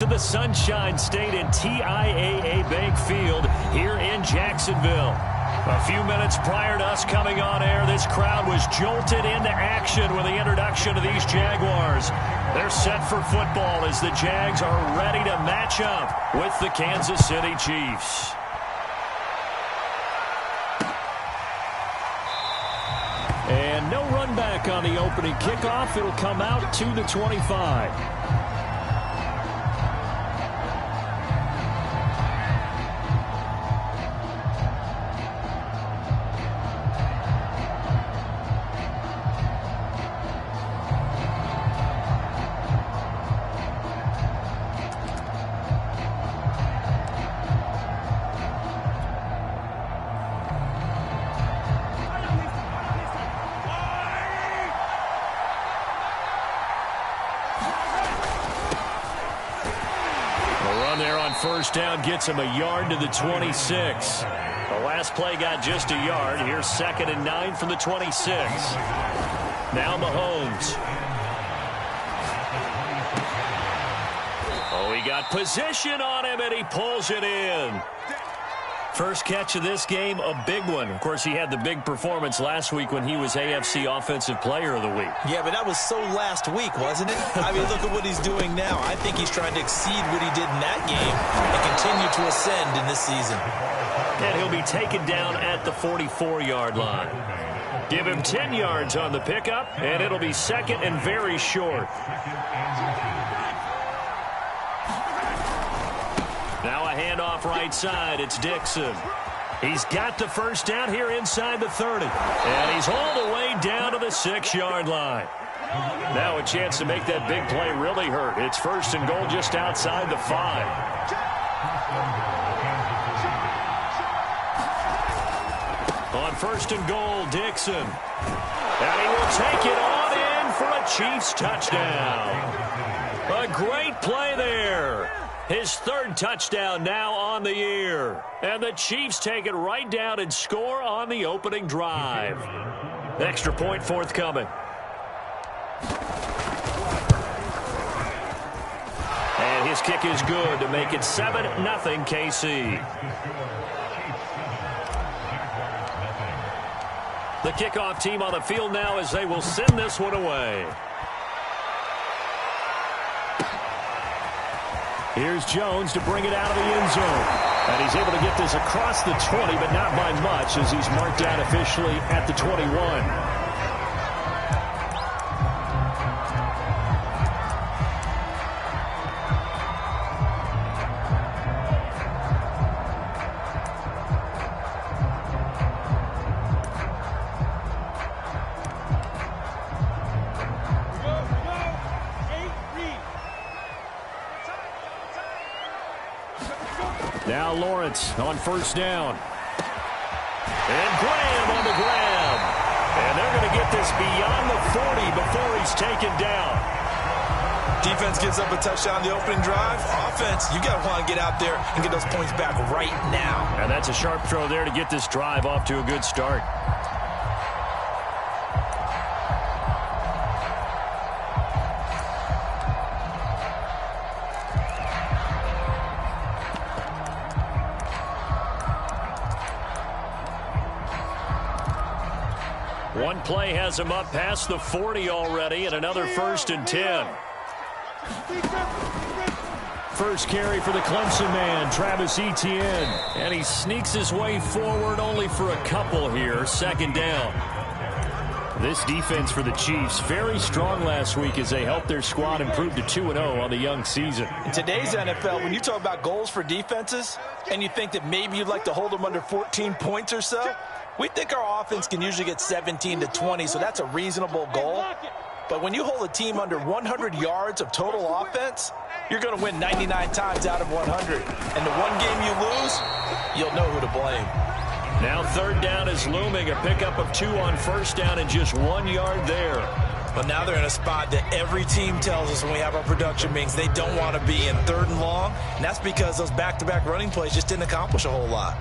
To the Sunshine State and TIAA Bank Field here in Jacksonville. A few minutes prior to us coming on air, this crowd was jolted into action with the introduction of these Jaguars. They're set for football as the Jags are ready to match up with the Kansas City Chiefs. And no run back on the opening kickoff. It'll come out to the 25. First down gets him a yard to the 26. The last play got just a yard. Here's 2nd and 9 from the 26. Now Mahomes. Oh, he got position on him, and he pulls it in. First catch of this game, a big one. Of course, he had the big performance last week when he was AFC Offensive Player of the Week. Yeah, but that was so last week, wasn't it? I mean, look at what he's doing now. I think he's trying to exceed what he did in that game and continue to ascend in this season. And he'll be taken down at the 44-yard line. Give him 10 yards on the pickup, and it'll be 2nd and very short. Now a handoff right side. It's Dixon. He's got the first down here inside the 30. And he's all the way down to the 6-yard line. Now a chance to make that big play really hurt. It's 1st and goal just outside the 5. On 1st and goal, Dixon. And he will take it on in for a Chiefs touchdown. A great play there. His 3rd touchdown now on the year. And the Chiefs take it right down and score on the opening drive. Extra point forthcoming. And his kick is good to make it 7-0 KC. The kickoff team on the field now as they will send this one away. Here's Jones to bring it out of the end zone. And he's able to get this across the 20, but not by much as he's marked down officially at the 21. Now Lawrence on 1st down. And Graham on the grab. And they're going to get this beyond the 40 before he's taken down. Defense gives up a touchdown the opening drive. Offense, you got to want to get out there and get those points back right now. And that's a sharp throw there to get this drive off to a good start. One play has him up past the 40 already, and another 1st and 10. First carry for the Clemson man, Travis Etienne. And he sneaks his way forward only for a couple here. 2nd down. This defense for the Chiefs, very strong last week as they helped their squad improve to 2-0 on the young season. In today's NFL, when you talk about goals for defenses, and you think that maybe you'd like to hold them under 14 points or so, we think our offense can usually get 17 to 20, so that's a reasonable goal. But when you hold a team under 100 yards of total offense, you're going to win 99 times out of 100. And the one game you lose, you'll know who to blame. Now 3rd down is looming. A pickup of 2 on 1st down and just 1 yard there. But now they're in a spot that every team tells us when we have our production meetings they don't want to be in 3rd and long. And that's because those back-to-back running plays just didn't accomplish a whole lot.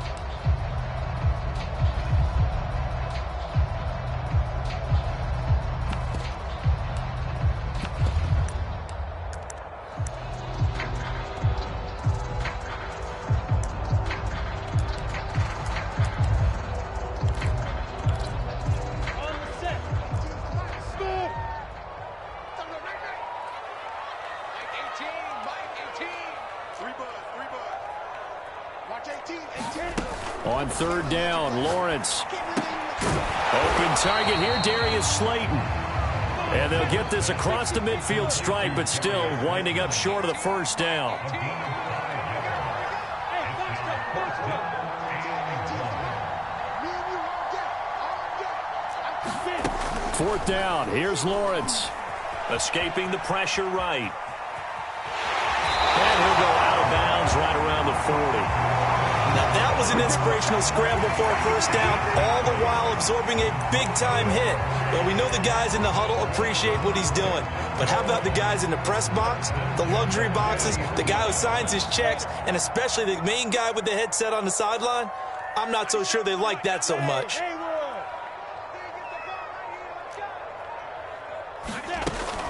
On third down, Lawrence. Open target here, Darius Slayton. And they'll get this across the midfield stripe, but still winding up short of the first down. Fourth down, here's Lawrence. Escaping the pressure right. And he'll go out of bounds right around the 40. Now that was an inspirational scramble for a first down, all the while absorbing a big-time hit. Well, we know the guys in the huddle appreciate what he's doing. But how about the guys in the press box, the luxury boxes, the guy who signs his checks, and especially the main guy with the headset on the sideline? I'm not so sure they like that so much.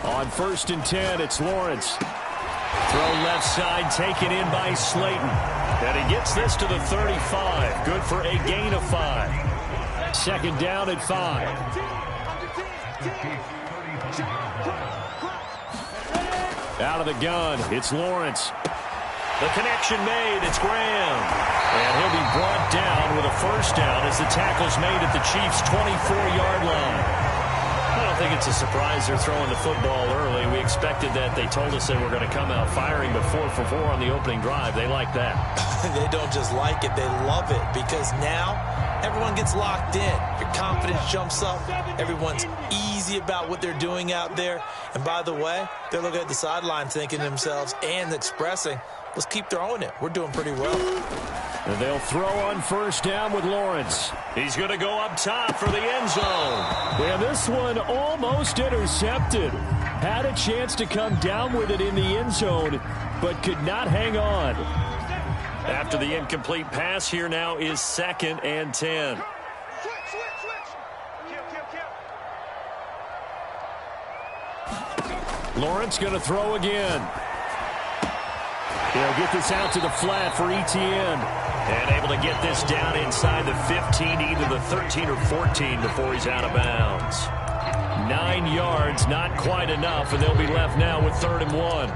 On first and 10, it's Lawrence. Throw left side, taken in by Slayton. And he gets this to the 35. Good for a gain of 5. Second down at 5. Out of the gun, it's Lawrence. The connection made, it's Graham. And he'll be brought down with a first down as the tackle's made at the Chiefs' 24-yard line. I don't think it's a surprise they're throwing the football early. We expected that. They told us they were going to come out firing, but 4 for 4 on the opening drive. They like that. They don't just like it, they love it, because now everyone gets locked in. Your confidence jumps up. Everyone's easy about what they're doing out there. And by the way, they're looking at the sideline thinking to themselves and expressing, let's keep throwing it. We're doing pretty well. And they'll throw on first down with Lawrence. He's going to go up top for the end zone. And this one almost intercepted. Had a chance to come down with it in the end zone, but could not hang on. After the incomplete pass, here now is 2nd and 10. Lawrence going to throw again. He'll get this out to the flat for Etienne. And able to get this down inside the 15, either the 13 or 14 before he's out of bounds. 9 yards, not quite enough, and they'll be left now with 3rd and 1.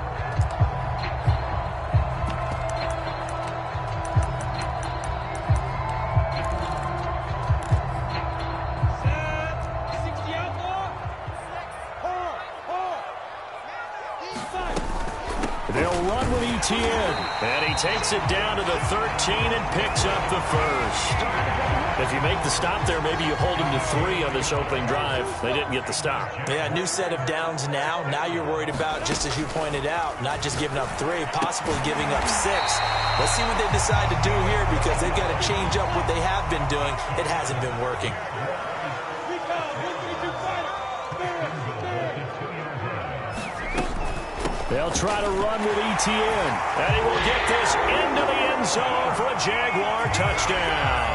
They'll run with Etienne. And he takes it down to the 13 and picks up the first. If you make the stop there, maybe you hold him to 3 on this opening drive. They didn't get the stop. Yeah, new set of downs now. Now you're worried about, just as you pointed out, not just giving up 3, possibly giving up 6. Let's see what they decide to do here, because they've got to change up what they have been doing. It hasn't been working. They'll try to run with Etienne. And he will get this into the end zone for a Jaguar touchdown.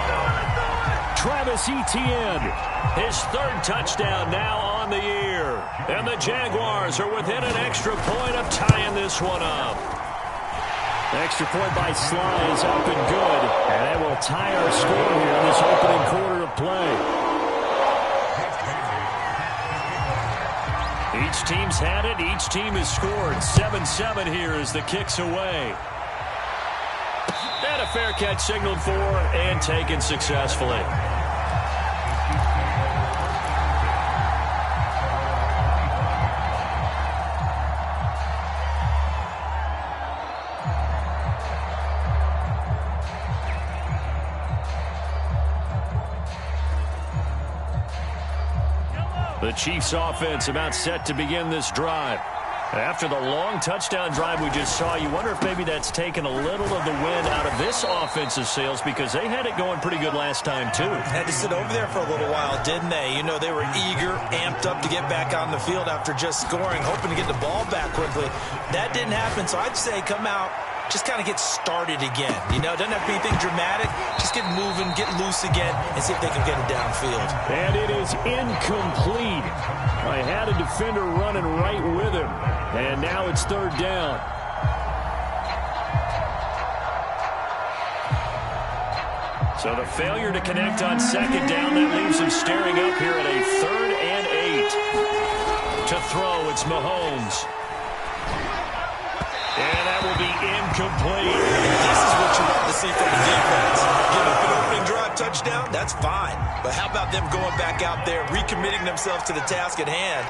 Travis Etienne, his 3rd touchdown now on the year. And the Jaguars are within an extra point of tying this one up. Extra point by Sly is up and good. And that will tie our score here in this opening quarter of play. Each team's had it. Each team has scored. 7-7 here as the kick's away. And a fair catch signaled for and taken successfully. The Chiefs offense about set to begin this drive. After the long touchdown drive we just saw, you wonder if maybe that's taken a little of the wind out of this offensive sails, because they had it going pretty good last time too. Had to sit over there for a little while, didn't they? You know, they were eager, amped up to get back on the field after just scoring, hoping to get the ball back quickly. That didn't happen, so I'd say come out, just kind of get started again. You know, it doesn't have to be anything dramatic. Just get moving, get loose again, and see if they can get it downfield. And it is incomplete. I had a defender running right with him. And now it's 3rd down. So the failure to connect on 2nd down, that leaves him staring up here at a 3rd and 8. To throw, it's Mahomes. And that will be incomplete. This is what you want to see from the defense. Give up an opening touchdown, that's fine. But how about them going back out there, recommitting themselves to the task at hand,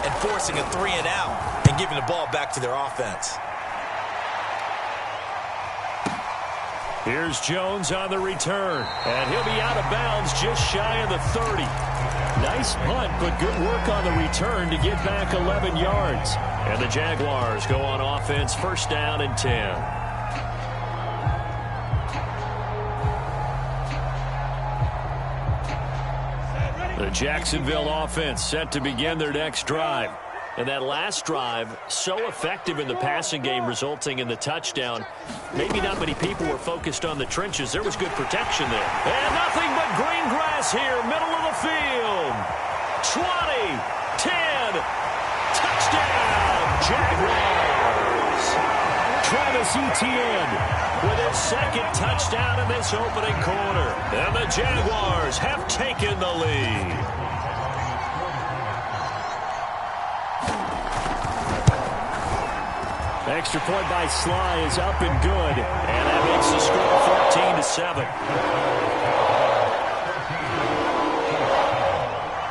and forcing a 3-and-out and giving the ball back to their offense? Here's Jones on the return, and he'll be out of bounds just shy of the 30. Nice punt, but good work on the return to get back 11 yards. And the Jaguars go on offense, first down and 10. The Jacksonville offense set to begin their next drive. And that last drive, so effective in the passing game, resulting in the touchdown. Maybe not many people were focused on the trenches. There was good protection there. And nothing but green grass here, middle of the field. 20, 10, touchdown, Jaguars. Travis Etienne with his second touchdown in this opening quarter. And the Jaguars have taken the lead. Extra point by Sly is up and good, and that makes the score 14-7.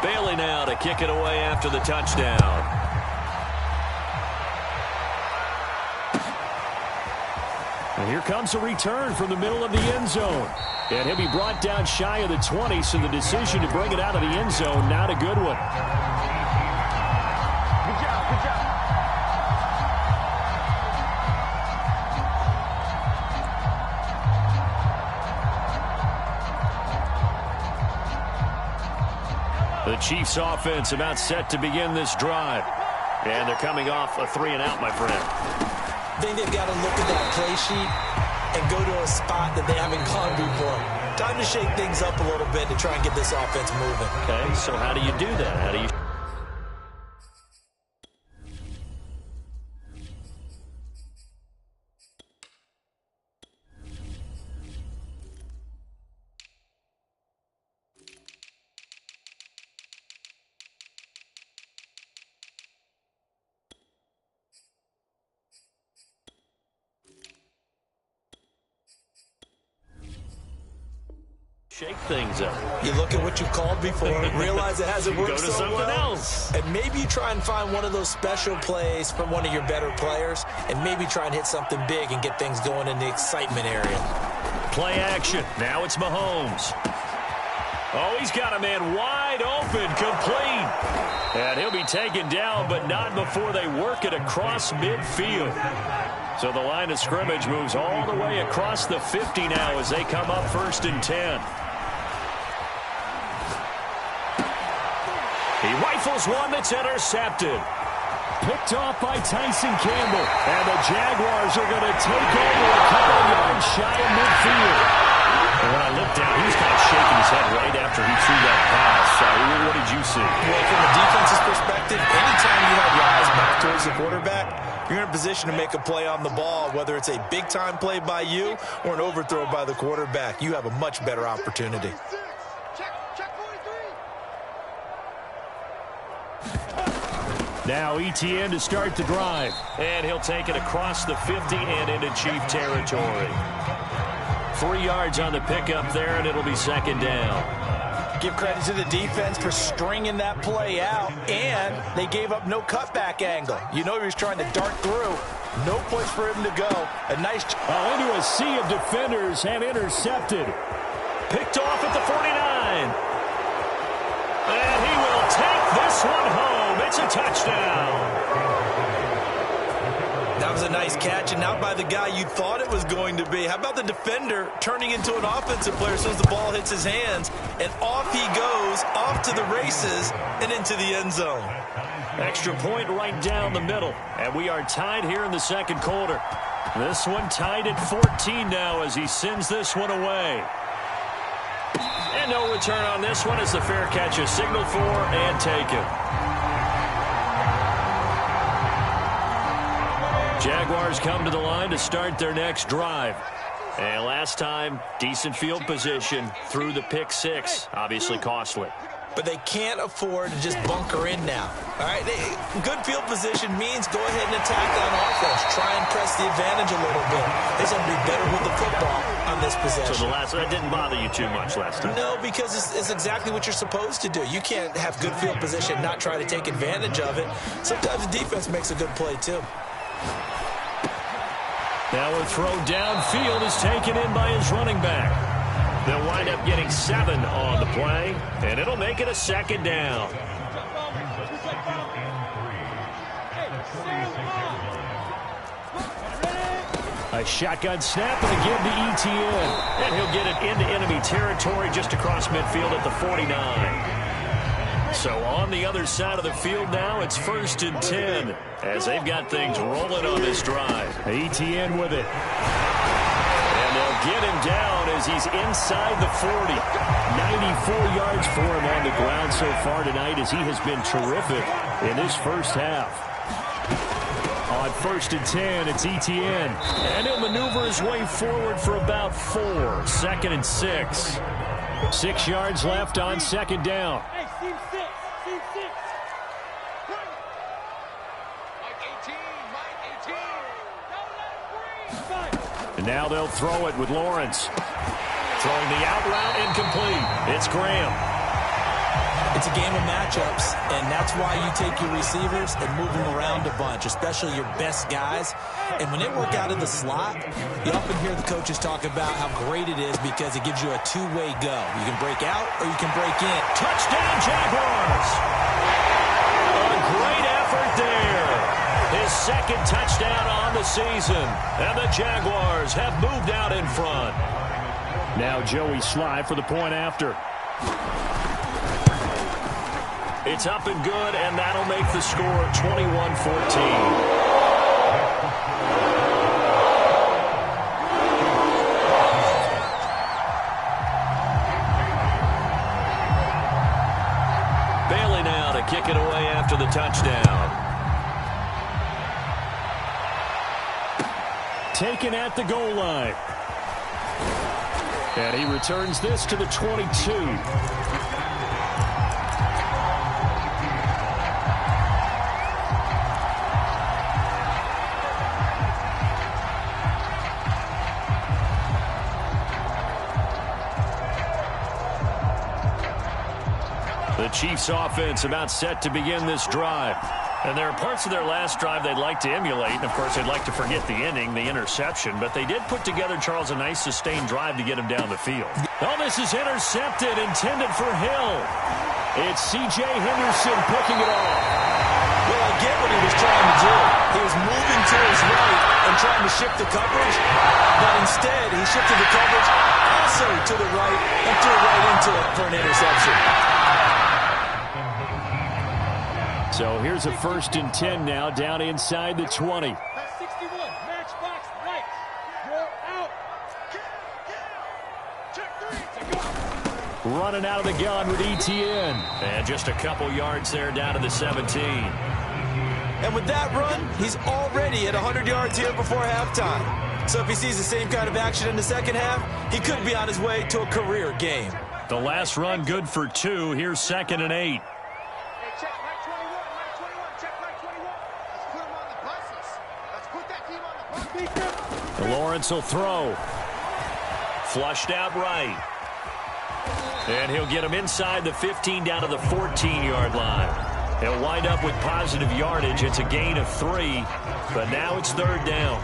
Bailey now to kick it away after the touchdown. And here comes a return from the middle of the end zone. And he'll be brought down shy of the 20, so the decision to bring it out of the end zone, not a good one. Good job, good job. The Chiefs offense about set to begin this drive. And they're coming off a 3-and-out, my friend. I think they've got to look at that play sheet and go to a spot that they haven't gone before. Time to shake things up a little bit to try and get this offense moving. Okay, so how do you do that? How do you... shake things up? You look at what you called before, realize it hasn't worked so well. Go to something else. And maybe you try and find one of those special plays from one of your better players, and maybe try and hit something big and get things going in the excitement area. Play action. Now it's Mahomes. Oh, he's got a man wide open, complete. And he'll be taken down, but not before they work it across midfield. So the line of scrimmage moves all the way across the 50 now as they come up first and 10. He rifles one that's intercepted. Picked off by Tyson Campbell. And the Jaguars are going to take over a couple yards shy of midfield. And when I looked down, he was kind of shaking his head right after he threw that pass. What did you see? Well, from a defense's perspective, anytime you have your eyes back towards the quarterback, you're in a position to make a play on the ball, whether it's a big-time play by you or an overthrow by the quarterback. You have a much better opportunity. Now Etienne to start the drive. And he'll take it across the 50 and into Chief territory. 3 yards on the pickup there, and it'll be second down. Give credit to the defense for stringing that play out, and they gave up no cutback angle. You know he was trying to dart through. No place for him to go. A nice... into a sea of defenders and intercepted. Picked off at the 49. And he will take this one home. It's a touchdown. That was a nice catch, and not by the guy you thought it was going to be. How about the defender turning into an offensive player as soon as the ball hits his hands, and off he goes, off to the races, and into the end zone. Extra point right down the middle, and we are tied here in the second quarter. This one tied at 14 now as he sends this one away. And no return on this one as the fair catch is signaled for and taken. Jaguars come to the line to start their next drive. And last time, decent field position through the pick six. Obviously costly. but they can't afford to just bunker in now. All right, good field position means go ahead and attack on offense. Try and press the advantage a little bit. They just have to be better with the football on this possession. So that didn't bother you too much last time? No, because it's exactly what you're supposed to do. You can't have good field position and not try to take advantage of it. Sometimes the defense makes a good play, too. Now a throw downfield is taken in by his running back. They'll wind up getting 7 on the play, and it'll make it a 2nd down. A shotgun snap and again to Etienne. And he'll get it into enemy territory just across midfield at the 49. So on the other side of the field now, it's 1st and 10 as they've got things rolling on this drive. Etienne with it. And they'll get him down as he's inside the 40. 94 yards for him on the ground so far tonight as he has been terrific in this first half. On 1st and 10, it's Etienne. And he'll maneuver his way forward for about 4. 2nd and 6. 6 yards left on 2nd down. And now they'll throw it with Lawrence. Throwing the out route incomplete. It's Graham. It's a game of matchups, and that's why you take your receivers and move them around a bunch, especially your best guys. And when they work out in the slot, you often hear the coaches talk about how great it is because it gives you a two-way go. You can break out or you can break in. Touchdown, Jaguars! A great effort there. His 2nd touchdown on the season. And the Jaguars have moved out in front. Now Joey Sly for the point after. It's up and good, and that'll make the score 21-14. Kick it away after the touchdown. Taken at the goal line. And he returns this to the 22. The Chiefs offense about set to begin this drive. And there are parts of their last drive they'd like to emulate. And, of course, they'd like to forget the ending, the interception. But they did put together, Charles, a nice sustained drive to get him down the field. Oh, this is intercepted, intended for Hill. It's C.J. Henderson picking it off. Well, I get what he was trying to do. He was moving to his right and trying to shift the coverage. But instead, he shifted the coverage also to the right and threw right into it for an interception. So here's a 1st and 10 now, down inside the 20. 61, match box right. You're out. Check 3 to go. Running out of the gun with Etienne. And just a couple yards there down to the 17. And with that run, he's already at 100 yards here before halftime. So if he sees the same kind of action in the second half, he could be on his way to a career game. The last run good for 2. Here's 2nd and 8. Lawrence will throw. Flushed out right. And he'll get him inside the 15 down to the 14-yard line. He'll wind up with positive yardage. It's a gain of 3, but now it's 3rd down.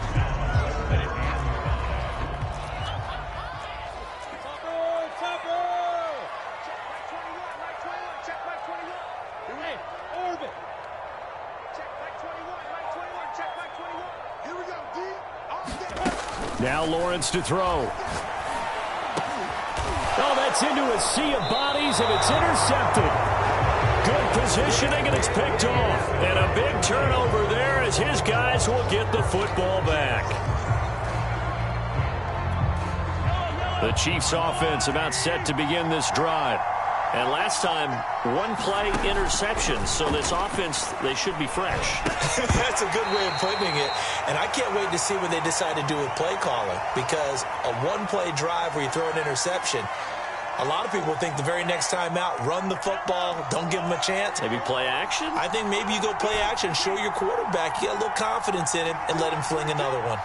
Now Lawrence to throw. Oh, that's into a sea of bodies, and it's intercepted. Good positioning, and it's picked off. And a big turnover there as his guys will get the football back. The Chiefs offense about set to begin this drive. And last time, 1 play interception. So this offense, they should be fresh. That's a good way of putting it. And I can't wait to see what they decide to do with play calling. Because a 1-play drive where you throw an interception, A lot of people think the very next time out, run the football, don't give them a chance. Maybe play action? I think maybe you go play action, show your quarterback you got a little confidence in him, and let him fling another one.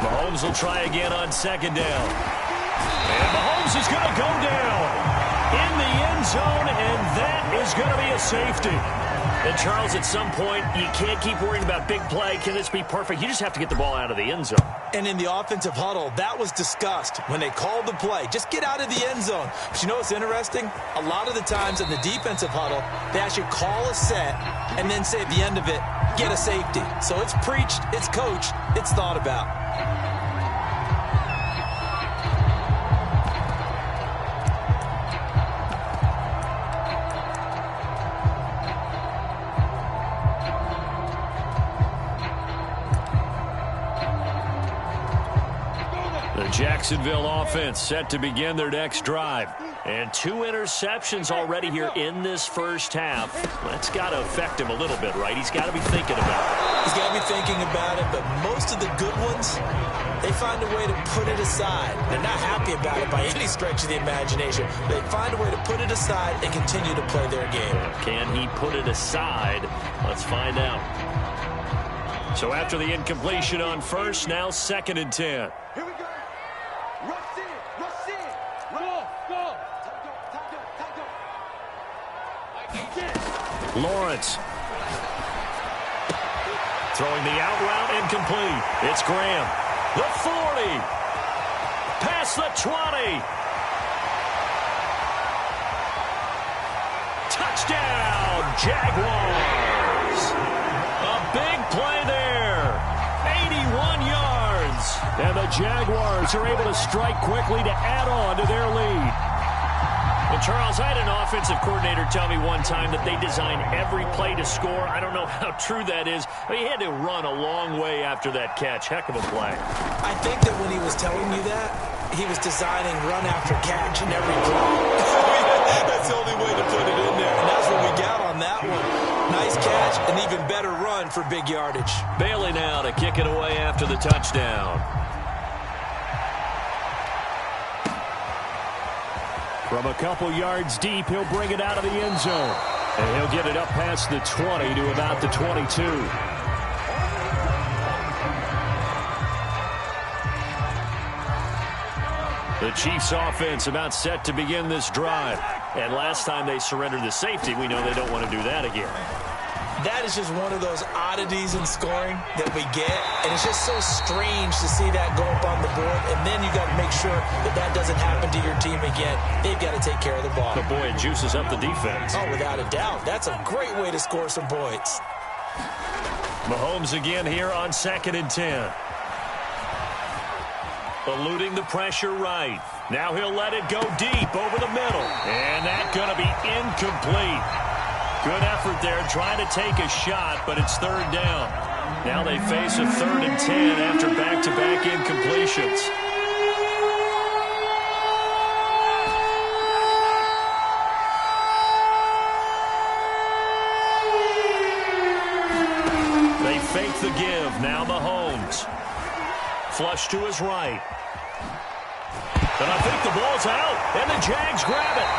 Mahomes will try again on second down. And Mahomes is going to go down in the end zone, and that is going to be a safety. And, Charles, at some point, you can't keep worrying about big play. Can this be perfect? You just have to get the ball out of the end zone. And in the offensive huddle, that was discussed when they called the play. Just get out of the end zone. But you know what's interesting? A lot of the times in the defensive huddle, they actually call a set and then say at the end of it, get a safety. So it's preached, it's coached, it's thought about. Jacksonville offense set to begin their next drive. And 2 interceptions already here in this first half. That's got to affect him a little bit, right? He's got to be thinking about it. He's got to be thinking about it, but most of the good ones, they find a way to put it aside. They're not happy about it by any stretch of the imagination. They find a way to put it aside and continue to play their game. Can he put it aside? Let's find out. So after the incompletion on first, now 2nd and 10. Here we go. Rush in. Rush in. Go. Lawrence. Throwing the out route incomplete. It's Graham. The 40. Past the 20. Touchdown, Jaguars. A big play there. 81 yards. And the Jaguars are able to strike quickly to add on to their lead. Well, Charles, I had an offensive coordinator tell me one time that they design every play to score. I don't know how true that is. But he had to run a long way after that catch. Heck of a play. I think that when he was telling you that, he was designing run after catch in every play. That's the only way to put it in there. And that's what we got on that one. Nice catch, an even better run for big yardage. Bailey now to kick it away after the touchdown. From a couple yards deep, he'll bring it out of the end zone. And he'll get it up past the 20 to about the 22. The Chiefs offense about set to begin this drive. And last time they surrendered the safety, we know they don't want to do that again. That is just one of those oddities in scoring that we get. And it's just so strange to see that go up on the board. And then you got to make sure that that doesn't happen to your team again. They've got to take care of the ball. But boy, it juices up the defense. Oh, without a doubt. That's a great way to score some points. Mahomes again here on 2nd and 10. Eluding the pressure right. Now he'll let it go deep over the middle. And that's going to be incomplete. Good effort there trying to take a shot, but it's 3rd down. Now they face a 3rd and 10 after back-to-back incompletions. They fake the give. Now Mahomes. Flush to his right. And I think the ball's out, and the Jags grab it.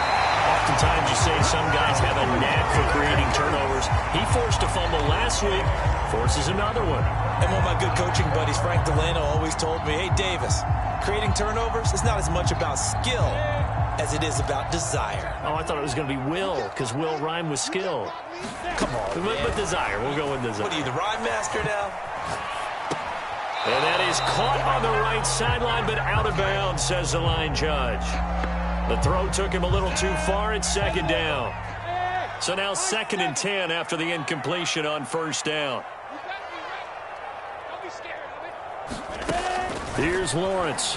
Oftentimes you say some guys have a knack for creating turnovers. He forced a fumble last week, forces another one. And one of my good coaching buddies, Frank Delano, always told me, hey, Davis, creating turnovers is not as much about skill as it is about desire. Oh, I thought it was going to be will, because will rhyme with skill. Come on, man. But desire. We'll go with desire. What are you, the rhyme master now? And that is caught on the right sideline, but out of bounds, says the line judge. The throw took him a little too far. It's 2nd down. So now 2nd and 10 after the incompletion on 1st down. Here's Lawrence.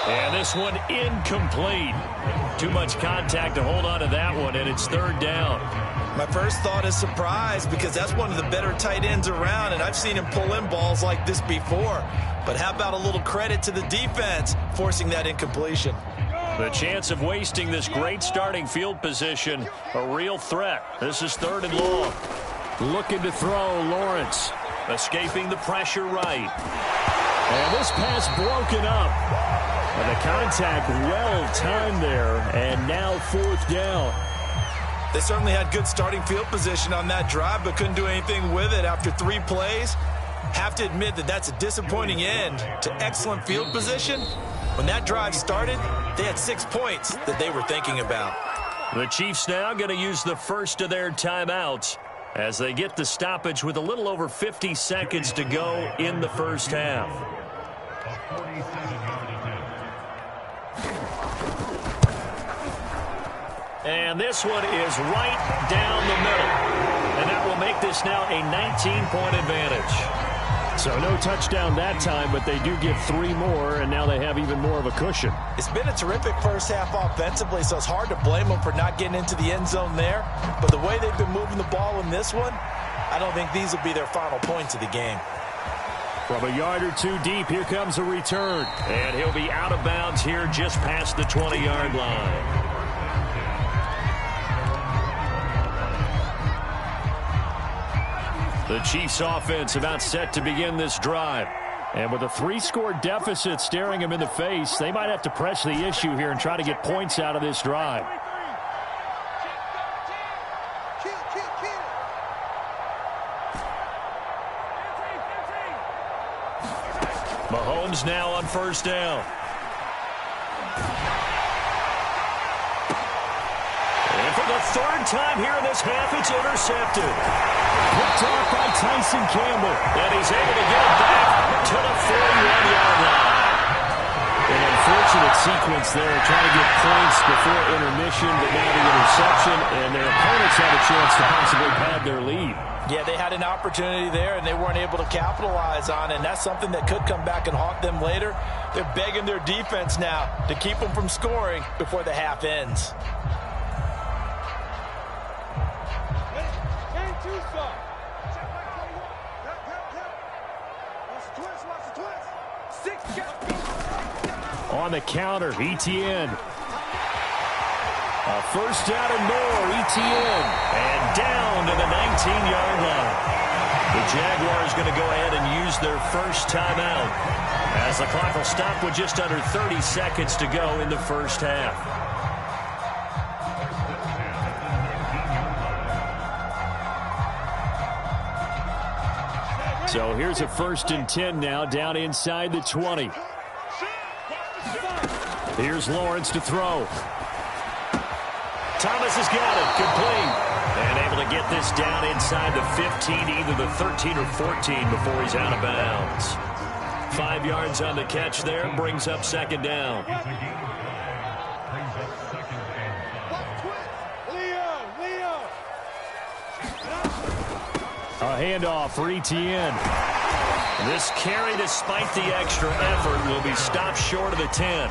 And this one incomplete. Too much contact to hold on to that one, and it's 3rd down. My first thought is surprise, because that's one of the better tight ends around, and I've seen him pull in balls like this before. But how about a little credit to the defense forcing that incompletion? The chance of wasting this great starting field position, a real threat. This is 3rd and long. Looking to throw, Lawrence. Escaping the pressure right. And this pass broken up. And the contact well-timed there. And now 4th down. They certainly had good starting field position on that drive, but couldn't do anything with it after 3 plays. Have to admit that that's a disappointing end to excellent field position. When that drive started, they had 6 points that they were thinking about. The Chiefs now going to use the first of their timeouts as they get the stoppage with a little over 50 seconds to go in the first half. And this one is right down the middle. And that will make this now a 19-point advantage. So no touchdown that time, but they do get 3 more, and now they have even more of a cushion. It's been a terrific first half offensively, so it's hard to blame them for not getting into the end zone there. But the way they've been moving the ball in this one, I don't think these will be their final points of the game. From a yard or 2 deep, here comes a return. And he'll be out of bounds here just past the 20-yard line. The Chiefs offense about set to begin this drive. And with a 3-score deficit staring them in the face, they might have to press the issue here and try to get points out of this drive. Mahomes now on 1st down. And for the 3rd time here in this half, it's intercepted. Picked off by Tyson Campbell. And he's able to get it back to the 41-yard line. An unfortunate sequence there, trying to get points before intermission, but now the interception, and their opponents had a chance to possibly pad their lead. Yeah, they had an opportunity there, and they weren't able to capitalize on it, and that's something that could come back and haunt them later. They're begging their defense now to keep them from scoring before the half ends. On the counter, ETN. A first down and more, ETN. And down to the 19-yard line. The Jaguars going to go ahead and use their first timeout as the clock will stop with just under 30 seconds to go in the first half. So here's a 1st and 10 now, down inside the 20. Here's Lawrence to throw. Thomas has got it, complete. And able to get this down inside the 15, either the 13 or 14 before he's out of bounds. 5 yards on the catch there, brings up 2nd down. A handoff for ETN. This carry, despite the extra effort, will be stopped short of the 10.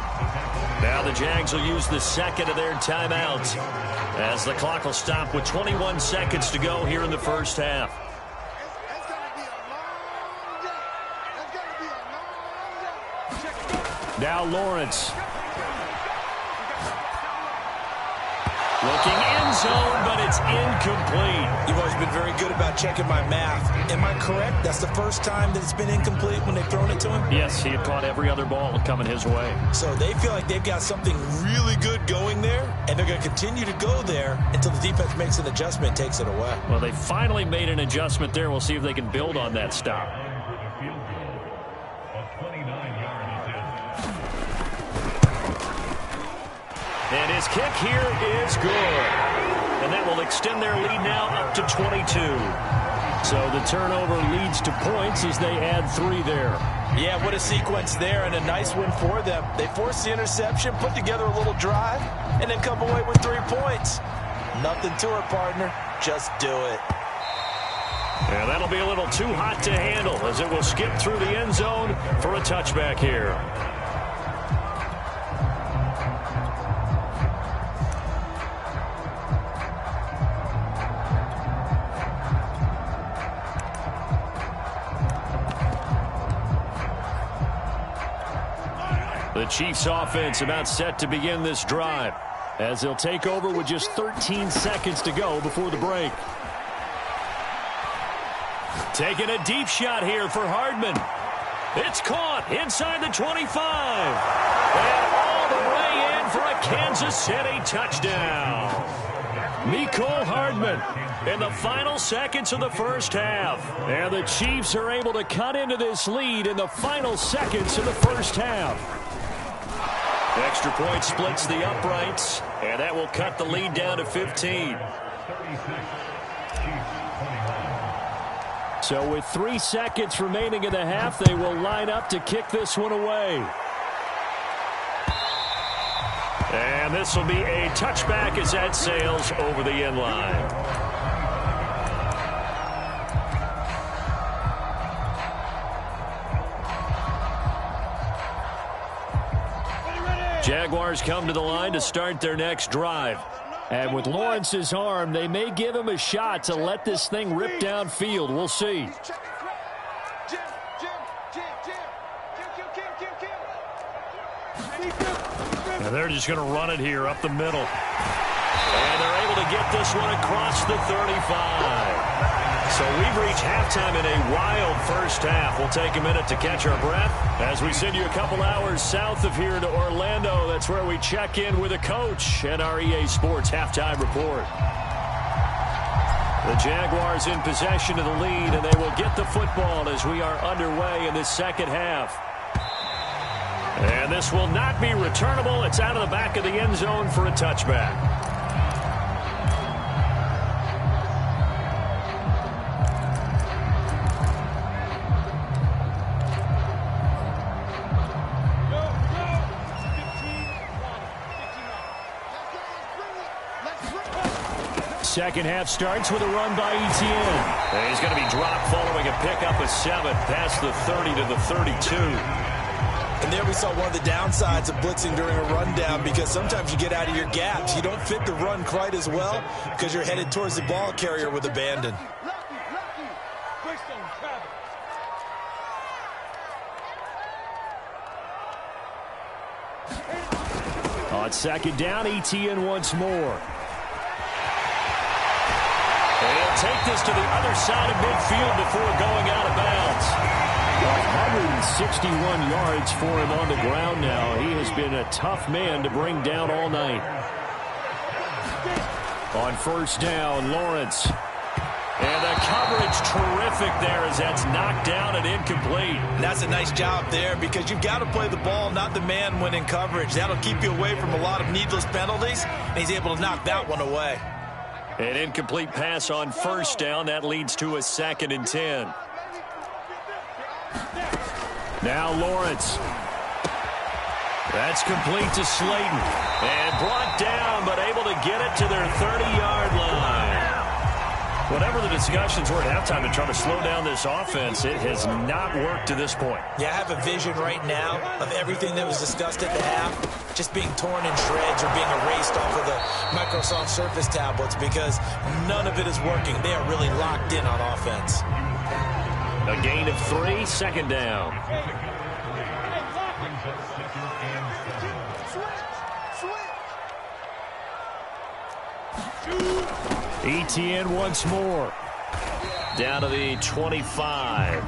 Now the Jags will use the 2nd of their timeouts as the clock will stop with 21 seconds to go here in the first half. Now Lawrence. Looking end zone, but it's incomplete. You've always been very good about checking my math. Am I correct? That's the first time that it's been incomplete when they've thrown it to him? Yes, he had caught every other ball coming his way. So they feel like they've got something really good going there, and they're going to continue to go there until the defense makes an adjustment and takes it away. Well, they finally made an adjustment there. We'll see if they can build on that stop. And his kick here is good. And that will extend their lead now up to 22. So the turnover leads to points as they add 3 there. Yeah, what a sequence there, and a nice win for them. They forced the interception, put together a little drive, and then come away with 3 points. Nothing to it, partner. Just do it. And that'll be a little too hot to handle as it will skip through the end zone for a touchback here. The Chiefs offense about set to begin this drive as they'll take over with just 13 seconds to go before the break. Taking a deep shot here for Hardman. It's caught inside the 25. And all the way in for a Kansas City touchdown. Mecole Hardman in the final seconds of the first half. And the Chiefs are able to cut into this lead in the final seconds of the first half. Extra point splits the uprights, and that will cut the lead down to 15. So with 3 seconds remaining in the half, they will line up to kick this one away. And this will be a touchback as that sails over the end line. Jaguars come to the line to start their next drive. And with Lawrence's arm, they may give him a shot to let this thing rip downfield. We'll see. And they're just going to run it here up the middle. And they're able to get this one across the 35. So we've reached halftime in a wild first half. We'll take a minute to catch our breath as we send you a couple hours south of here to Orlando. That's where we check in with a coach at our EA Sports Halftime Report. The Jaguars in possession of the lead, and they will get the football as we are underway in this second half. And this will not be returnable. It's out of the back of the end zone for a touchback. Second half starts with a run by Etienne. And he's going to be dropped following a pickup of 7 past the 30 to the 32. And there we saw one of the downsides of blitzing during a rundown, because sometimes you get out of your gaps. You don't fit the run quite as well because you're headed towards the ball carrier with abandon. On second down, Etienne once more. He'll take this to the other side of midfield before going out of bounds. 161 yards for him on the ground now. He has been a tough man to bring down all night. On first down, Lawrence. And the coverage terrific there as that's knocked down and incomplete. And that's a nice job there, because you've got to play the ball, not the man when in coverage. That'll keep you away from a lot of needless penalties, and he's able to knock that one away. An incomplete pass on first down. That leads to a 2nd and 10. Now Lawrence. That's complete to Slayton. And brought down, but able to get it to their 30-yard line. Whatever the discussions were at halftime to try to slow down this offense, it has not worked to this point. Yeah, I have a vision right now of everything that was discussed at the half just being torn in shreds or being erased off of the Microsoft Surface tablets, because none of it is working. They are really locked in on offense. A gain of 3, second down. Etienne once more. Down to the 25.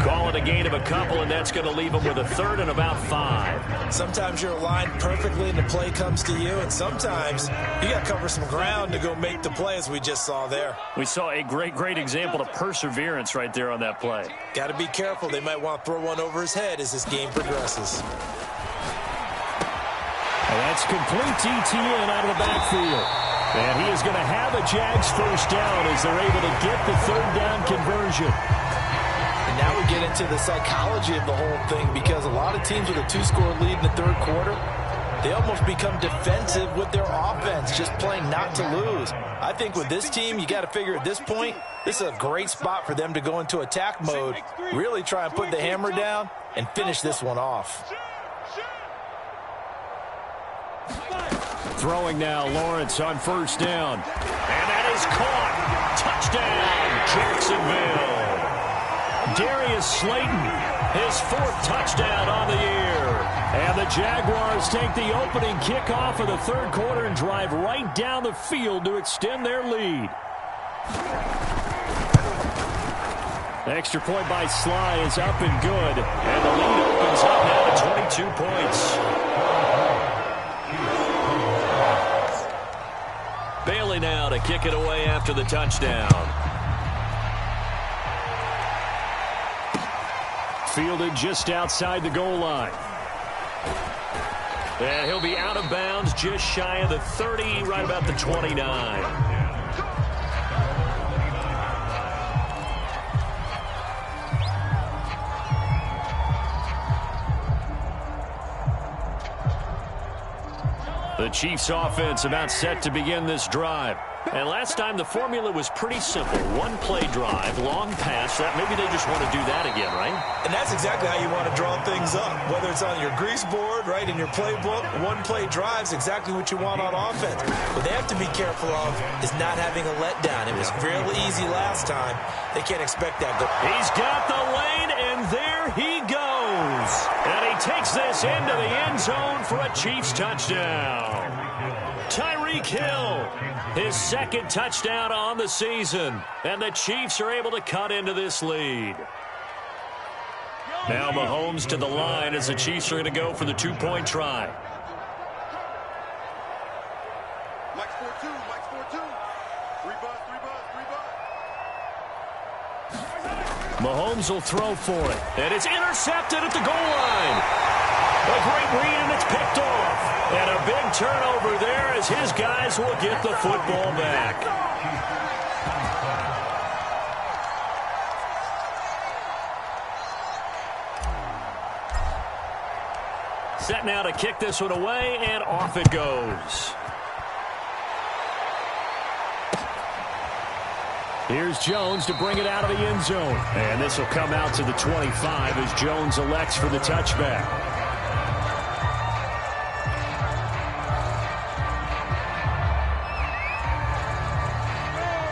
Call it a gain of a couple, and that's going to leave them with a 3rd and about 5. Sometimes you're aligned perfectly and the play comes to you, and sometimes you got to cover some ground to go make the play, as we just saw there. We saw a great example of perseverance right there on that play. Got to be careful. They might want to throw one over his head as this game progresses. And that's complete to Etienne out of the backfield. And he is going to have a Jags first down as they're able to get the 3rd down conversion. And now we get into the psychology of the whole thing, because a lot of teams with a 2-score lead in the 3rd quarter, they almost become defensive with their offense, just playing not to lose. I think with this team, you got to figure at this point, this is a great spot for them to go into attack mode, really try and put the hammer down and finish this one off. Throwing now, Lawrence on first down. And that is caught. Touchdown, Jacksonville. Darius Slayton, his 4th touchdown on the year. And the Jaguars take the opening kickoff of the 3rd quarter and drive right down the field to extend their lead. Extra point by Sly is up and good. And the lead opens up now to 22 points. Bailey now to kick it away after the touchdown. Fielded just outside the goal line. And he'll be out of bounds just shy of the 30, right about the 29. The Chiefs offense about set to begin this drive. And last time the formula was pretty simple. One play drive, long pass. That maybe they just want to do that again, right? And that's exactly how you want to draw things up. Whether it's on your grease board, right, in your playbook, one play drive is exactly what you want on offense. What they have to be careful of is not having a letdown. It was fairly easy last time. They can't expect that. He's got the lane, and there he goes. And he takes this into the end zone for a Chiefs touchdown. Tyreek Hill, his second touchdown on the season. And the Chiefs are able to cut into this lead. Now Mahomes to the line as the Chiefs are going to go for the two-point try. Mike's 4-2, Mike's 4-2. Three bus. Mahomes will throw for it. And it's intercepted at the goal line. A great read, and it's picked off. And a big turnover there as his guys will get the football back. Set now to kick this one away, and off it goes. Here's Jones to bring it out of the end zone. And this will come out to the 25 as Jones elects for the touchback.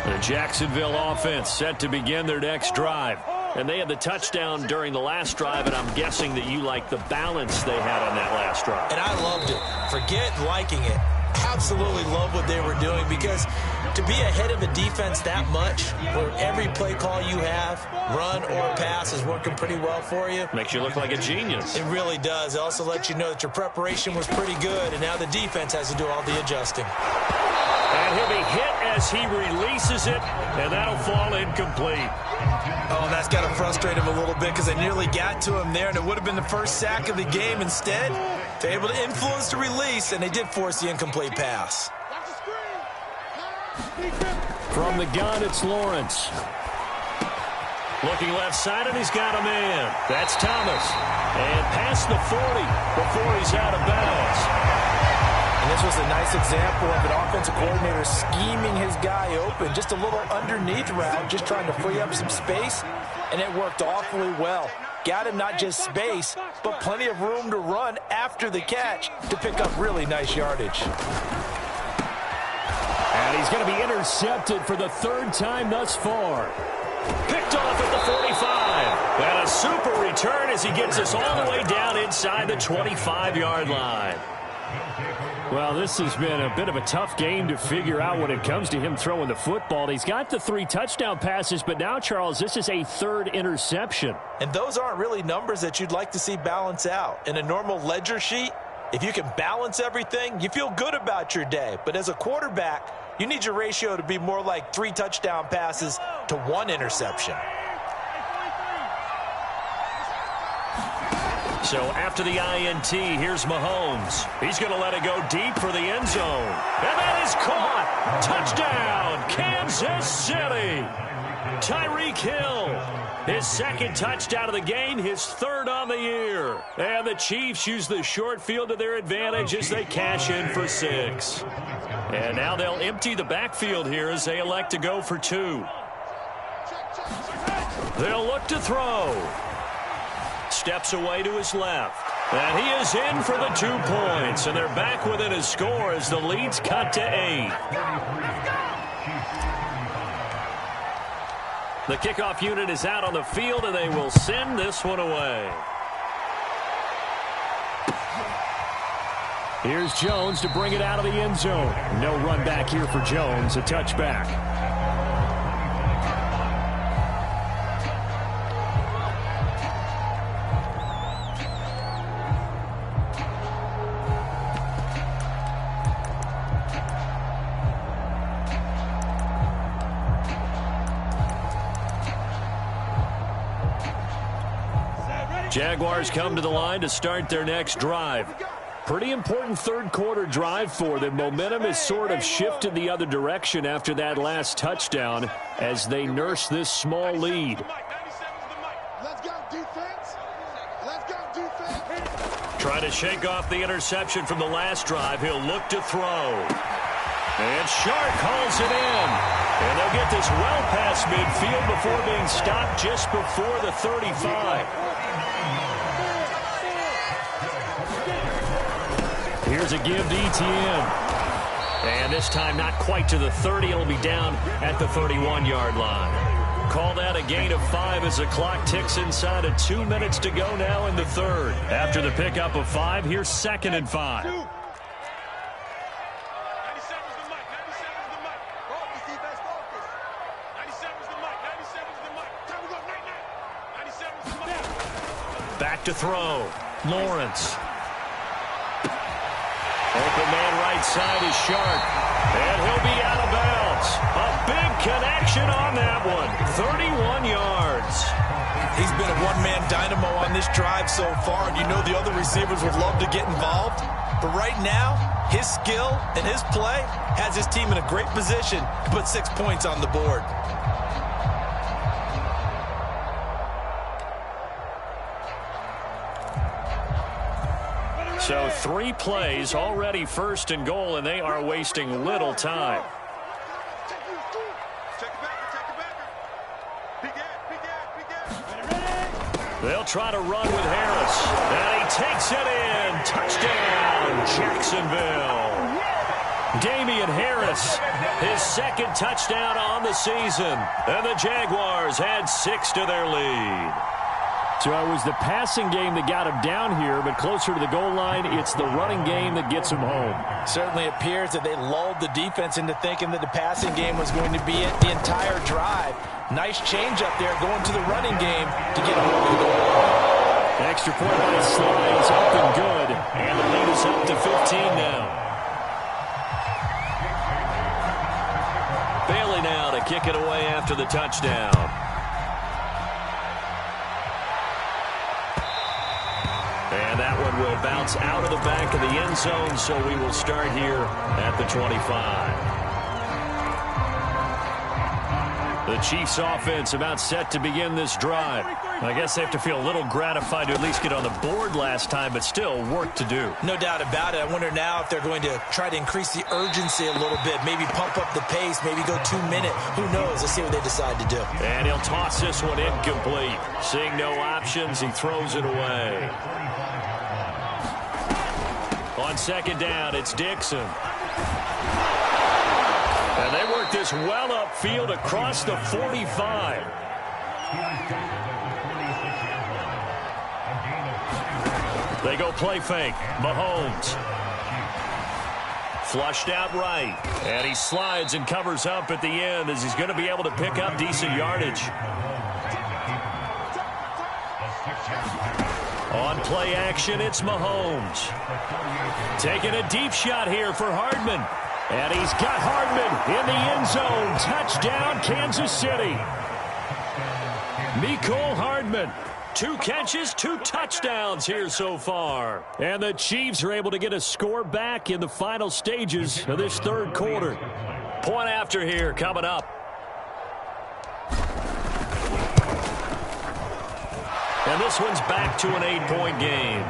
The Jacksonville offense set to begin their next drive. And they had the touchdown during the last drive, and I'm guessing that you like the balance they had on that last drive. And I loved it. Forget liking it. Absolutely love what they were doing, because to be ahead of a defense that much, where every play call you have, run or pass, is working pretty well for you. Makes you look like a genius. It really does. It also lets you know that your preparation was pretty good, and now the defense has to do all the adjusting. And he'll be hit as he releases it, and that'll fall incomplete. Oh, that's got to frustrate him a little bit, because they nearly got to him there, and it would have been the first sack of the game. Instead, they're able to influence the release, and they did force the incomplete pass. From the gun, it's Lawrence. Looking left side, and he's got a man. That's Thomas. And past the 40 before he's out of bounds. And this was a nice example of an offensive coordinator scheming his guy open. Just a little underneath route, just trying to free up some space, and it worked awfully well. Got him not just space, but plenty of room to run after the catch to pick up really nice yardage. And he's going to be intercepted for the third time thus far. Picked off at the 45. And a super return as he gets us all the way down inside the 25-yard line. Well, this has been a bit of a tough game to figure out when it comes to him throwing the football. He's got the 3 touchdown passes, but now, Charles, this is a third interception. And those aren't really numbers that you'd like to see balance out. In a normal ledger sheet, if you can balance everything, you feel good about your day. But as a quarterback, you need your ratio to be more like 3 touchdown passes to 1 interception. So after the INT, here's Mahomes. He's going to let it go deep for the end zone. And that is caught. Touchdown, Kansas City. Tyreek Hill, his second touchdown of the game, his third on the year. And the Chiefs use the short field to their advantage as they cash in for 6. And now they'll empty the backfield here as they elect to go for 2. They'll look to throw. Steps away to his left. And he is in for the 2 points. And they're back within a score as the lead's cut to 8. The kickoff unit is out on the field, and they will send this one away. Here's Jones to bring it out of the end zone. No run back here for Jones, a touchback. Jaguars come to the line to start their next drive. Pretty important third-quarter drive for them. Momentum has sort of shifted the other direction after that last touchdown as they nurse this small lead. Let's go, defense. Let's go, defense. Trying to shake off the interception from the last drive. He'll look to throw. And Shark hauls it in. And they'll get this well past midfield before being stopped just before the 35. Here's a give to ETN. And this time not quite to the 30. It'll be down at the 31-yard line. Call that a gain of 5 as the clock ticks inside of 2 minutes to go now in the third. After the pickup of 5, here's 2nd and 5. Back to throw. Lawrence. Open man right side is Shark. And he'll be out of bounds. A big connection on that one. 31 yards. He's been a one-man dynamo on this drive so far, and you know the other receivers would love to get involved. But right now, his skill and his play has his team in a great position to put 6 points on the board. So 3 plays, already 1st and goal, and they are wasting little time. They'll try to run with Harris. And he takes it in. Touchdown, Jacksonville. Damian Harris, his 2nd touchdown on the season. And the Jaguars add 6 to their lead. So it was the passing game that got him down here, but closer to the goal line, it's the running game that gets him home. Certainly appears that they lulled the defense into thinking that the passing game was going to be it the entire drive. Nice change up there going to the running game to get him over the goal line. Extra point by Sly is up and good, and the lead is up to 15 now. Bailey now to kick it away after the touchdown. And that one will bounce out of the back of the end zone, so we will start here at the 25. The Chiefs offense about set to begin this drive. I guess they have to feel a little gratified to at least get on the board last time, but still work to do. No doubt about it. I wonder now if they're going to try to increase the urgency a little bit, maybe pump up the pace, maybe go 2 minute. Who knows? Let's see what they decide to do. And he'll toss this one incomplete. Seeing no options, he throws it away. On 2nd down, it's Dixon. And they work this well upfield across the 45. They go play fake. Mahomes. Flushed out right. And he slides and covers up at the end as he's going to be able to pick up decent yardage. On play action, it's Mahomes. Taking a deep shot here for Hardman. And he's got Hardman in the end zone. Touchdown, Kansas City. Mecole Hardman. 2 catches, 2 touchdowns here so far. And the Chiefs are able to get a score back in the final stages of this third quarter. Point after here coming up. And this one's back to an 8-point game.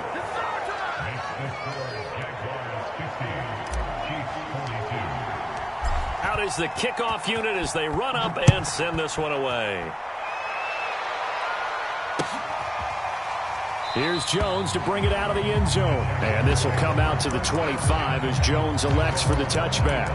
Out is the kickoff unit as they run up and send this one away. Here's Jones to bring it out of the end zone. And this will come out to the 25 as Jones elects for the touchback.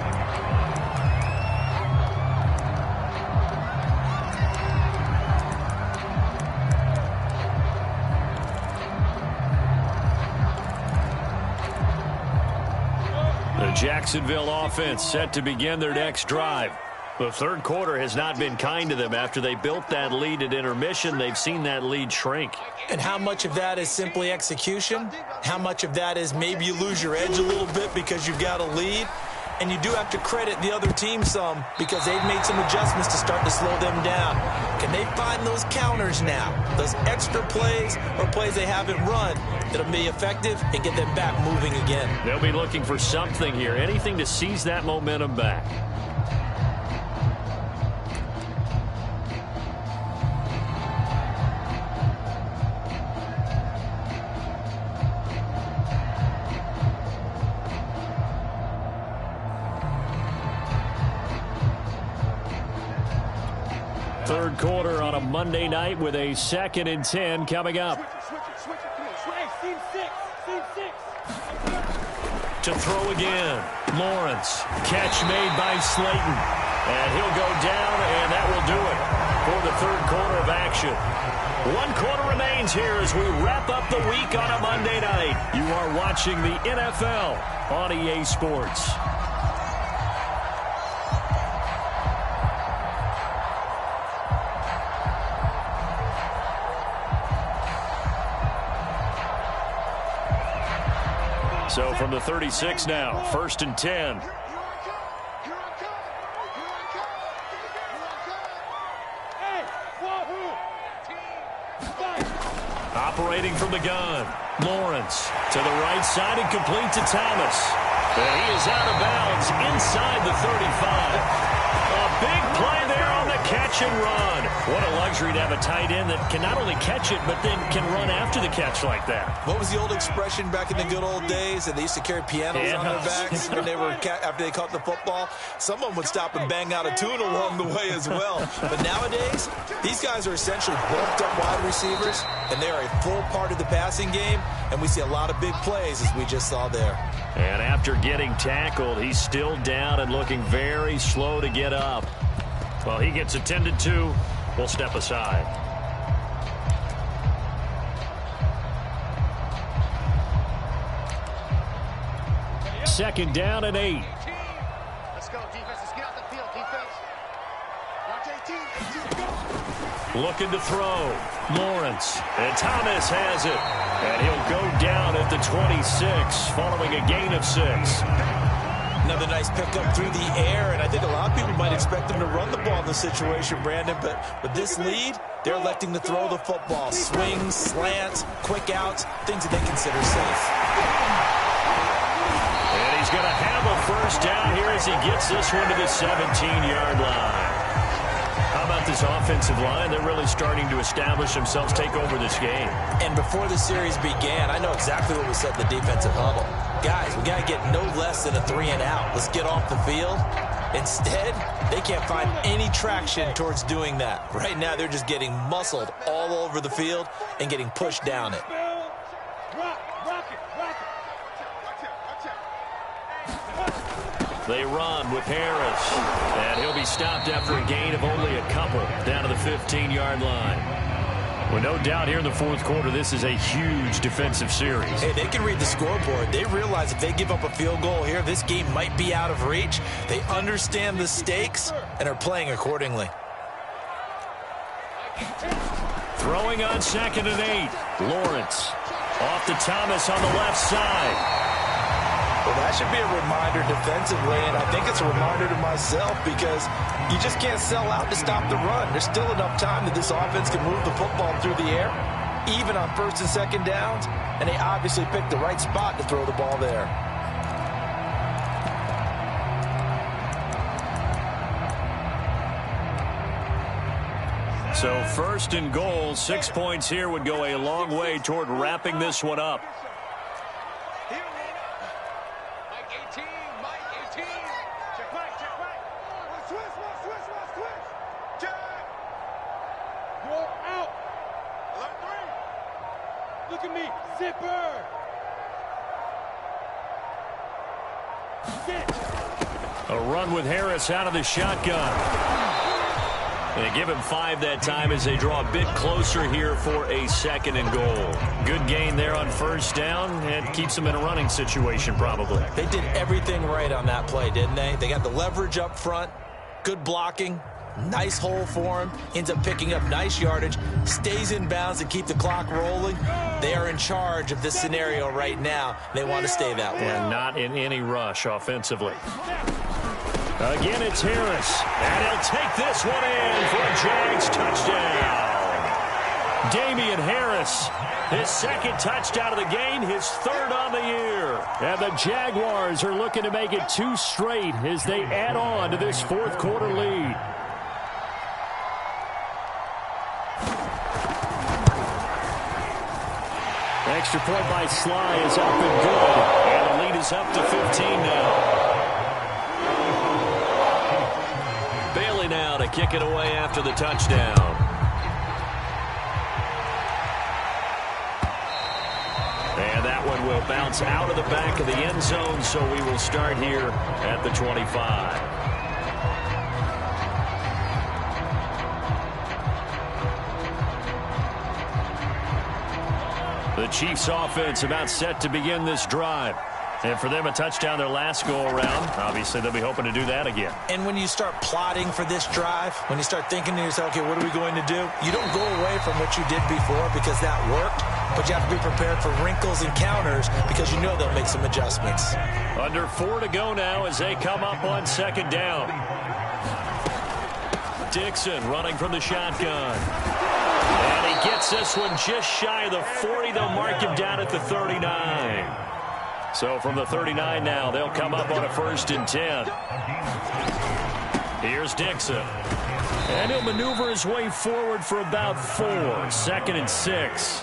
The Jacksonville offense set to begin their next drive. The third quarter has not been kind to them. After they built that lead at intermission, they've seen that lead shrink. And how much of that is simply execution? How much of that is maybe you lose your edge a little bit because you've got a lead? And you do have to credit the other team some because they've made some adjustments to start to slow them down. Can they find those counters now, those extra plays or plays they haven't run that'll be effective and get them back moving again? They'll be looking for something here, anything to seize that momentum back. Third quarter on a Monday night with a 2nd and 10 coming up. To throw again. Lawrence. Catch made by Slayton. And he'll go down, and that will do it for the third quarter of action. 1 quarter remains here as we wrap up the week on a Monday night. You are watching the NFL on EA Sports. So from the 36 now, 1st and 10. Operating from the gun. Lawrence to the right side and complete to Thomas. And he is out of bounds inside the 35. A big play there on the catch and run. What a luxury to have a tight end that can not only catch it, but then can run after the catch like that. What was the old expression back in the good old days? And they used to carry pianos on their backs when they were after they caught the football. Someone would stop and bang out a tune along the way as well. But nowadays, these guys are essentially bulked up wide receivers, and they are a full part of the passing game. And we see a lot of big plays, as we just saw there. And after getting tackled, he's still down and looking very slow to get up. Well, he gets attended to. We'll step aside. Second down and 8. Let's go, defense. Let's get out the field, defense. Watch 18. Looking to throw. Lawrence. And Thomas has it. And he'll go down at the 26 following a gain of 6. Another nice pickup through the air, and I think a lot of people might expect them to run the ball in this situation, Brandon, but with this lead, they're electing to throw the football. Swings, slants, quick outs, things that they consider safe. And he's going to have a first down here as he gets this one to the 17-yard line. How about this offensive line? They're really starting to establish themselves, take over this game. And before the series began, I know exactly what was said in the defensive huddle. Guys, we got to get no less than a 3-and-out. Let's get off the field. Instead, they can't find any traction towards doing that. Right now, they're just getting muscled all over the field and getting pushed down it. They run with Harris, and he'll be stopped after a gain of only a couple down to the 15-yard line. Well, no doubt here in the fourth quarter, this is a huge defensive series. Hey, they can read the scoreboard. They realize if they give up a field goal here, this game might be out of reach. They understand the stakes and are playing accordingly. Throwing on 2nd and 8. Lawrence off to Thomas on the left side. Well, that should be a reminder defensively, and I think it's a reminder to myself because you just can't sell out to stop the run. There's still enough time that this offense can move the football through the air, even on 1st and 2nd downs, and they obviously picked the right spot to throw the ball there. So 1st and goal, 6 points here would go a long way toward wrapping this one up. Look at me, zipper. A run with Harris out of the shotgun. And they give him 5 that time as they draw a bit closer here for a 2nd and goal. Good gain there on 1st down and keeps them in a running situation probably. They did everything right on that play, didn't they? They got the leverage up front, good blocking, Nice hole for him. Ends up picking up nice yardage. Stays in bounds to keep the clock rolling. They are in charge of this scenario right now. They want to stay that way. And not in any rush offensively. Again, it's Harris. And he'll take this one in for a Jags touchdown. Damian Harris, his second touchdown of the game, his third on the year. And the Jaguars are looking to make it 2 straight as they add on to this fourth quarter lead. Extra point by Sly is up and good. And the lead is up to 15 now. Bailey now to kick it away after the touchdown. And that one will bounce out of the back of the end zone, so we will start here at the 25. The Chiefs offense about set to begin this drive. And for them, a touchdown their last go-around. Obviously, they'll be hoping to do that again. And when you start plotting for this drive, when you start thinking to yourself, okay, what are we going to do? You don't go away from what you did before because that worked, but you have to be prepared for wrinkles and counters because you know they'll make some adjustments. Under 4 to go now as they come up on second down. Dixon running from the shotgun. And he gets this one just shy of the 40. They'll mark him down at the 39. So from the 39 now, they'll come up on a 1st and 10. Here's Dixon. And he'll maneuver his way forward for about 4. 2nd and 6.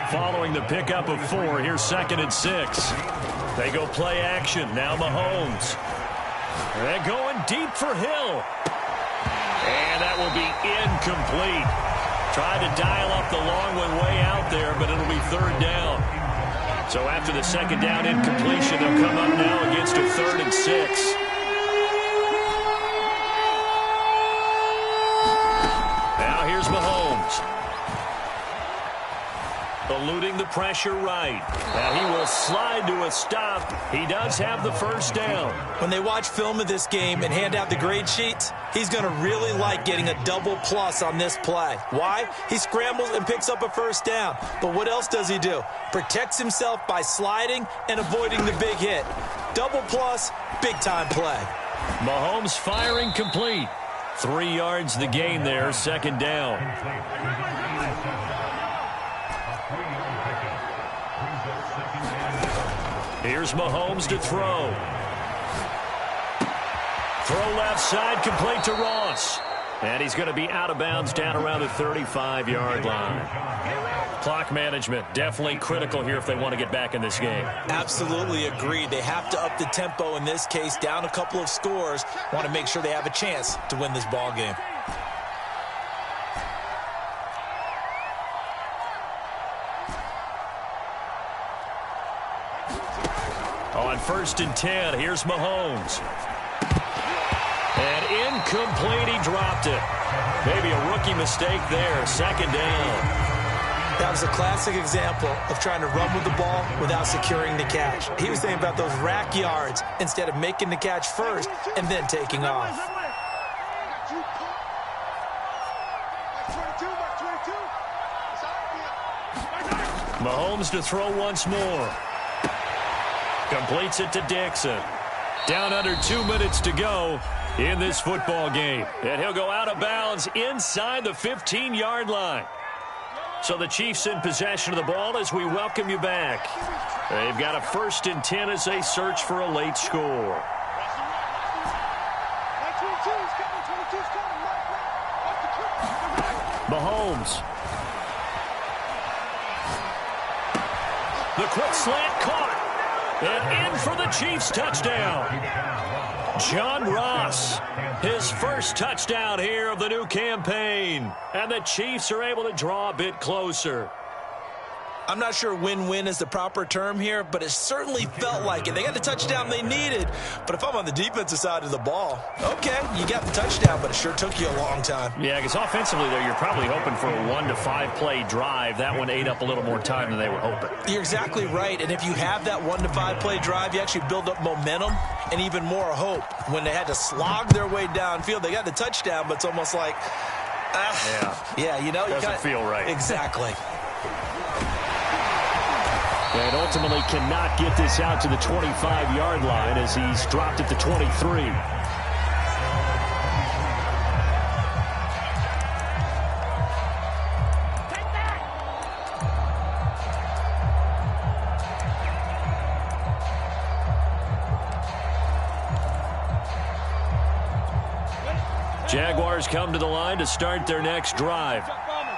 Following the pickup of 4, here's 2nd and 6. They go play action. Now Mahomes. They're going deep for Hill. And that will be incomplete. Tried to dial up the long one way out there, but it'll be 3rd down. So after the 2nd down incompletion, they'll come up now against a 3rd and 6. Now here's Mahomes. Eluding the pressure right. Now he will slide to a stop. He does have the 1st down. When they watch film of this game and hand out the grade sheets, he's going to really like getting a double plus on this play. Why? He scrambles and picks up a 1st down. But what else does he do? Protects himself by sliding and avoiding the big hit. Double plus, big-time play. Mahomes firing complete. 3 yards the gain there, 2nd down. Here's Mahomes to throw. Throw left side, complete to Ross. And he's going to be out of bounds down around the 35-yard line. Clock management definitely critical here if they want to get back in this game. Absolutely agreed. They have to up the tempo in this case, down a couple of scores. Want to make sure they have a chance to win this ball game. On 1st and 10, here's Mahomes. And incomplete, he dropped it. Maybe a rookie mistake there, 2nd down. That was a classic example of trying to run with the ball without securing the catch. He was thinking about those rack yards instead of making the catch first and then taking off. Mahomes to throw once more. Completes it to Dixon. Down under 2 minutes to go in this football game. And he'll go out of bounds inside the 15-yard line. So the Chiefs in possession of the ball as we welcome you back. They've got a 1st and 10 as they search for a late score. Mahomes. The quick slant caught. And in for the Chiefs touchdown. John Ross, his first touchdown here of the new campaign. And the Chiefs are able to draw a bit closer. I'm not sure win-win is the proper term here, but it certainly felt like it. They got the touchdown they needed, but if I'm on the defensive side of the ball, okay, you got the touchdown, but it sure took you a long time. Yeah, because offensively, though, you're probably hoping for a 1 to 5 play drive. That one ate up a little more time than they were hoping. You're exactly right, and if you have that 1 to 5 play drive, you actually build up momentum and even more hope. When they had to slog their way downfield, they got the touchdown, but it's almost like, yeah, you know, doesn't feel right. Exactly. And ultimately cannot get this out to the 25-yard line as he's dropped at the 23. Jaguars come to the line to start their next drive.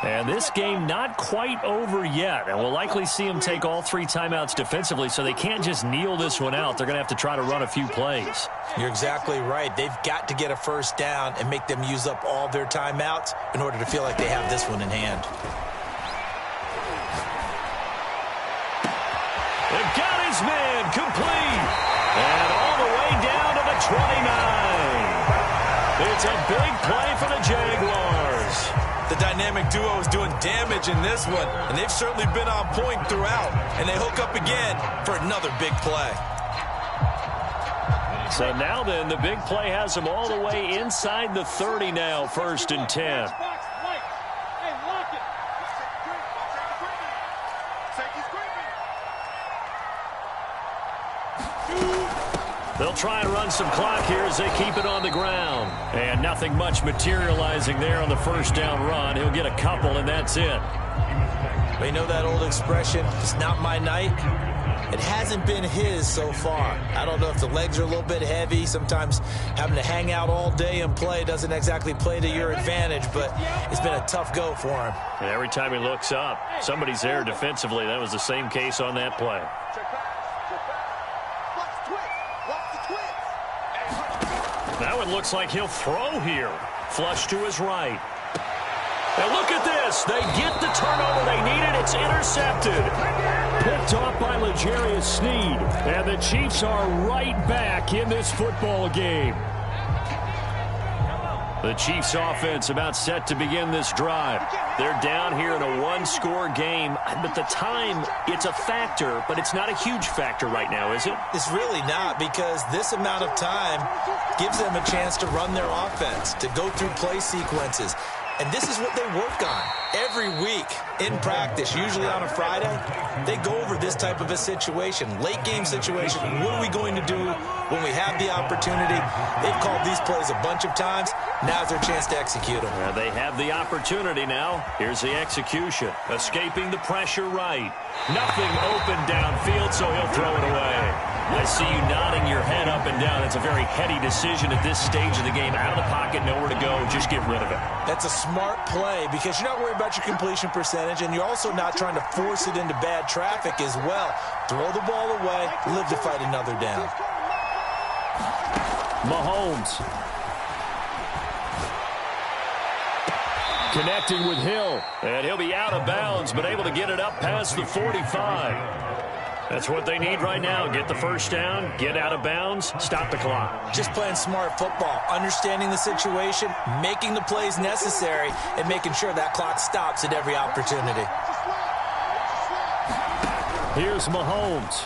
And this game not quite over yet. And we'll likely see them take all 3 timeouts defensively, so they can't just kneel this one out. They're going to have to try to run a few plays. You're exactly right. They've got to get a first down and make them use up all their timeouts in order to feel like they have this one in hand. They got his man complete. And all the way down to the 29. It's a big play for the Jaguars. The dynamic duo is doing damage in this one, and they've certainly been on point throughout. And they hook up again for another big play. So now then, the big play has them all the way inside the 30 now, 1st and 10. They'll try and run some clock here as they keep it on the ground. And nothing much materializing there on the first down run. He'll get a couple, and that's it. But you know that old expression, it's not my night? It hasn't been his so far. I don't know if the legs are a little bit heavy. Sometimes having to hang out all day and play doesn't exactly play to your advantage, but it's been a tough go for him. And every time he looks up, somebody's there defensively. That was the same case on that play. Now it looks like he'll throw here. Flush to his right. And look at this. They get the turnover they needed. It's intercepted. Picked off by L'Jarius Sneed. And the Chiefs are right back in this football game. The Chiefs offense about set to begin this drive. They're down here in a 1-score game. But the time, it's a factor, but it's not a huge factor right now, is it? It's really not, because this amount of time gives them a chance to run their offense, to go through play sequences. And this is what they work on every week in practice, usually on a Friday. They go over this type of a situation, late game situation. What are we going to do when we have the opportunity? They've called these plays a bunch of times. Now's their chance to execute them. Well, they have the opportunity now. Here's the execution. Escaping the pressure right. Nothing open downfield, so he'll throw it away. I see you nodding your head up and down. It's a very heady decision at this stage of the game. Out of the pocket, nowhere to go. Just get rid of it. That's a smart play because you're not worried about your completion percentage, and you're also not trying to force it into bad traffic as well. Throw the ball away, live to fight another down. Mahomes. Connecting with Hill. And he'll be out of bounds, but able to get it up past the 45. That's what they need right now. Get the first down, get out of bounds, stop the clock. Just playing smart football, understanding the situation, making the plays necessary, and making sure that clock stops at every opportunity. Here's Mahomes.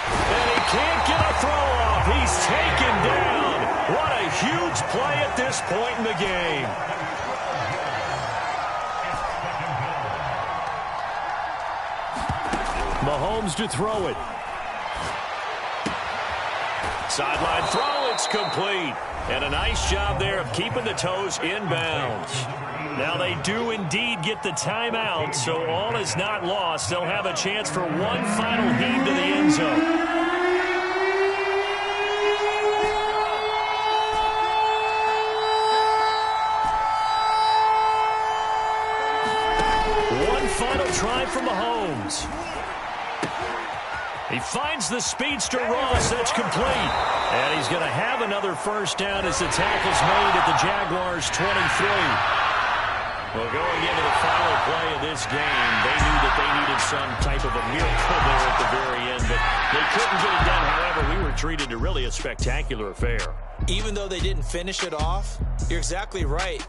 And he can't get a throw off. He's taken down. What a huge play at this point in the game. Mahomes to throw it. Sideline throw, it's complete. And a nice job there of keeping the toes in bounds. Now they do indeed get the timeout, so all is not lost. They'll have a chance for one final heave to the end zone. Final try from Mahomes. He finds the speedster Ross. That's complete. And he's going to have another first down as the tackle's made at the Jaguars' 23. Well, going into the final play of this game, they knew that they needed some type of a miracle there at the very end, but they couldn't get it done. However, we were treated to really a spectacular affair. Even though they didn't finish it off, you're exactly right.